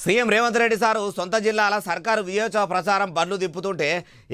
CM Revanth Reddy sir సొంత జిల్లాల సర్కారు విజయోత్సవ ప్రచారం బండ్లు తిప్పుతుంటే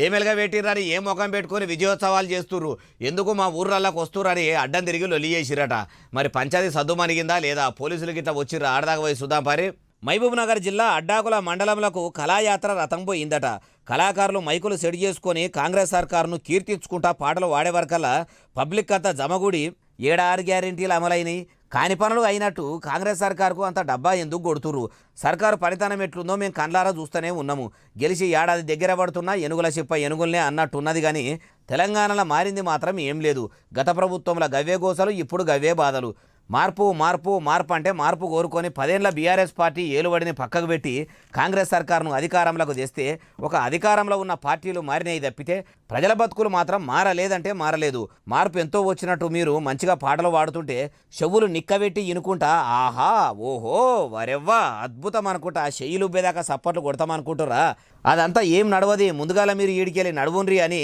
ఏమెలుగా పెట్టిరని ఏ ముఖం పెట్టుకుని విజయోత్సవాలు చేస్తుర్రు, ఎందుకు మా ఊర్లలోకి వస్తుర్రని అడ్డం తిరిగి లొల్లి చేసిరట. మరి పంచాయతీ సద్దు మనిగిందా లేదా, పోలీసులు గిట్ట వచ్చిర్రు ఆడదాకా పోయి చూద్దాం పారి. మహబూబ్ నగర్ జిల్లా అడ్డాకుల మండలంలకు కళాయాత్ర రథం పోయిందట. కళాకారులు మైకులు సెట్ చేసుకొని కాంగ్రెస్ సర్కారును కీర్తించుకుంటా పాటలు వాడేవరకల్లా పబ్లిక్ అంతా జమగూడి 7-6 గ్యారెంటీలు అమలైనవి, కాని పనులు అయినట్టు కాంగ్రెస్ సర్కారుకు అంత డబ్బా ఎందుకు కొడుతుర్రు? సర్కారు పనితనం ఎట్లుందో మేము కండ్లారా చూస్తూనే ఉన్నాము. గెలిచి ఏడాది దగ్గర పడుతున్నా ఎనుగుల చెప్ప ఎనుగులనే అన్నట్టున్నది, కానీ తెలంగాణలో మారింది మాత్రం ఏం లేదు. గత ప్రభుత్వంలో గవ్వే గోసలు, ఇప్పుడు గవ్వే బాధలు. మార్పు మార్పు మార్పు అంటే మార్పు కోరుకొని 10 ఏళ్ల బీఆర్ఎస్ పార్టీ ఏలుబడిని పక్కకు పెట్టి కాంగ్రెస్ సర్కారును అధికారంలోకి తెస్తే ఒక అధికారంలో ఉన్న పార్టీలు మారినాయి తప్పితే ప్రజల బతుకులు మాత్రం మారలేదంటే మారలేదు. మార్పు ఎంతో వచ్చినట్టు మీరు మంచిగా పాటలు పాడుతుంటే చెవులు నిక్కబెట్టి ఇనుకుంటా ఆహా ఓహో వరెవ్వా అద్భుతం అనుకుంటా చెయ్యిలు ఉబ్బేదాకా సప్పట్లు కొడతామనుకుంటురా? అదంతా ఏం నడవది, ముందుగాల మీరు ఈడికెళ్ళి నడువుండ్రి అని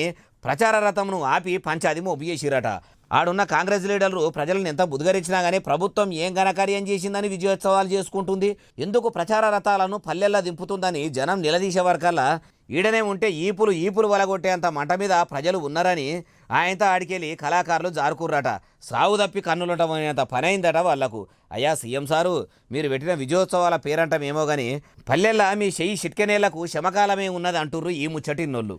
ప్రచార రథంను ఆపి పంచాది మోపు చేసిరట. ఆడున్న కాంగ్రెస్ లీడర్లు ప్రజలను ఎంత బుద్ధిగరించినా కానీ ప్రభుత్వం ఏం ఘనకార్యం చేసిందని విజయోత్సవాలు చేసుకుంటుంది, ఎందుకు ప్రచార రథాలను పల్లెల్లా దింపుతుందని జనం నిలదీసే వరకల్లా ఈడనే ఉంటే ఈపులు వలగొట్టేంత మంట మీద ప్రజలు ఉన్నారని ఆయనతో ఆడికెళ్ళి కళాకారులు జారుకుర్రట. సాగు తప్పి కన్నులుంటమనేంత పని అయిందట వాళ్లకు. అయ్యా సీఎం సారు, మీరు పెట్టిన విజయోత్సవాల పేరంటమేమో కానీ పల్లెల్లా మీ చెయ్యి చిట్కెనేళ్లకు శమకాలమే ఉన్నది అంటుర్రు ఈ ముచ్చటిన్నోళ్ళు.